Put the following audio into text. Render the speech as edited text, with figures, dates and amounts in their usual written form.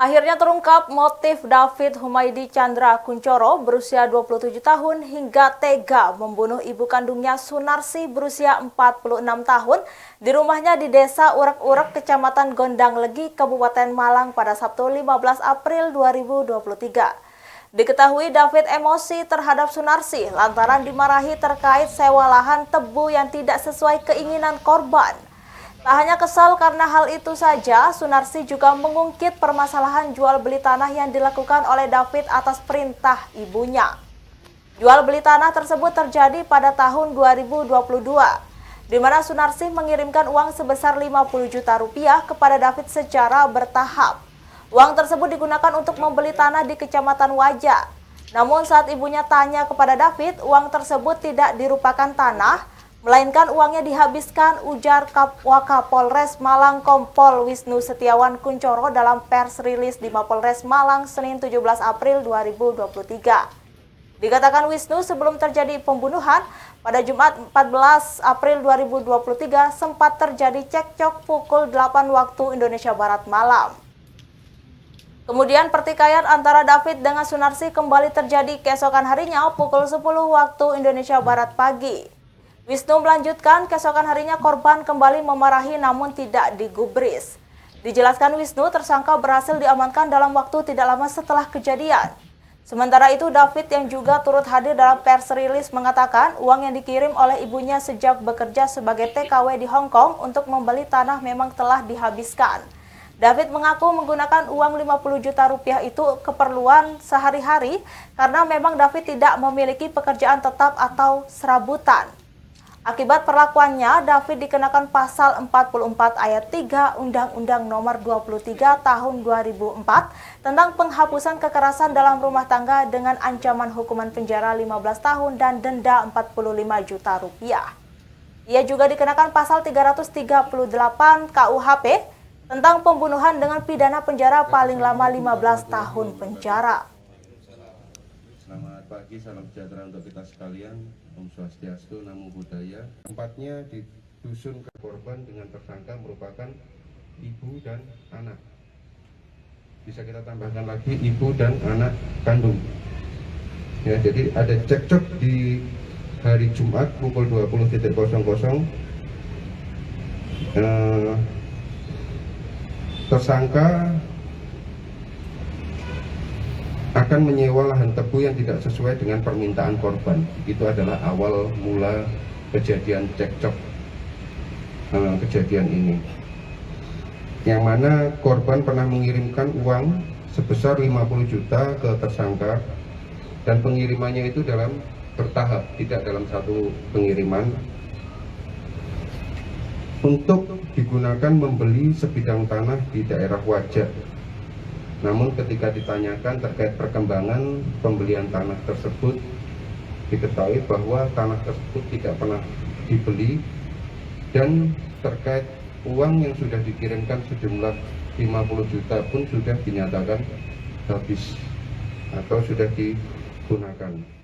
Akhirnya terungkap motif David Humaydi Chandra Kuncoro berusia 27 tahun hingga tega membunuh ibu kandungnya Sunarsi berusia 46 tahun di rumahnya di Desa Urek-Urek, Kecamatan Gondang Legi, Kabupaten Malang pada Sabtu 15 April 2023. Diketahui David emosi terhadap Sunarsi lantaran dimarahi terkait sewa lahan tebu yang tidak sesuai keinginan korban. Tak hanya kesal karena hal itu saja, Sunarsi juga mengungkit permasalahan jual beli tanah yang dilakukan oleh David atas perintah ibunya. Jual beli tanah tersebut terjadi pada tahun 2022, di mana Sunarsi mengirimkan uang sebesar 50 juta rupiah kepada David secara bertahap. Uang tersebut digunakan untuk membeli tanah di Kecamatan Wajah. Namun saat ibunya tanya kepada David, uang tersebut tidak dirupakan tanah, melainkan uangnya dihabiskan, ujar Wakapolres Malang Kompol Wisnu Setiawan Kuncoro dalam pers rilis di Mapolres Malang Senin 17 April 2023. Dikatakan Wisnu sebelum terjadi pembunuhan, pada Jumat 14 April 2023 sempat terjadi cekcok pukul 8 waktu Indonesia Barat malam. Kemudian pertikaian antara David dengan Sunarsi kembali terjadi keesokan harinya pukul 10 waktu Indonesia Barat pagi. Wisnu melanjutkan, keesokan harinya korban kembali memarahi namun tidak digubris. Dijelaskan Wisnu, tersangka berhasil diamankan dalam waktu tidak lama setelah kejadian. Sementara itu David yang juga turut hadir dalam pers rilis mengatakan uang yang dikirim oleh ibunya sejak bekerja sebagai TKW di Hong Kong untuk membeli tanah memang telah dihabiskan. David mengaku menggunakan uang 50 juta rupiah itu keperluan sehari-hari karena memang David tidak memiliki pekerjaan tetap atau serabutan. Akibat perlakuannya, David dikenakan pasal 44 ayat 3 Undang-Undang Nomor 23 Tahun 2004 tentang penghapusan kekerasan dalam rumah tangga dengan ancaman hukuman penjara 15 tahun dan denda 45 juta rupiah. Ia juga dikenakan pasal 338 KUHP tentang pembunuhan dengan pidana penjara paling lama 15 tahun penjara. Selamat pagi, salam sejahtera untuk kita sekalian. Om Swastiastu, Namo Buddhaya. Tempatnya di dusun korban dengan tersangka merupakan ibu dan anak. Bisa kita tambahkan lagi ibu dan anak kandung. Ya, jadi ada cekcok di hari Jumat pukul 20.00. Tersangka akan menyewa lahan tebu yang tidak sesuai dengan permintaan korban. Itu adalah awal mula kejadian cekcok kejadian ini. Yang mana korban pernah mengirimkan uang sebesar 50 juta ke tersangka dan pengirimannya itu dalam bertahap, tidak dalam satu pengiriman, untuk digunakan membeli sebidang tanah di daerah Wajah. Namun ketika ditanyakan terkait perkembangan pembelian tanah tersebut, diketahui bahwa tanah tersebut tidak pernah dibeli dan terkait uang yang sudah dikirimkan sejumlah 50 juta pun sudah dinyatakan habis atau sudah digunakan.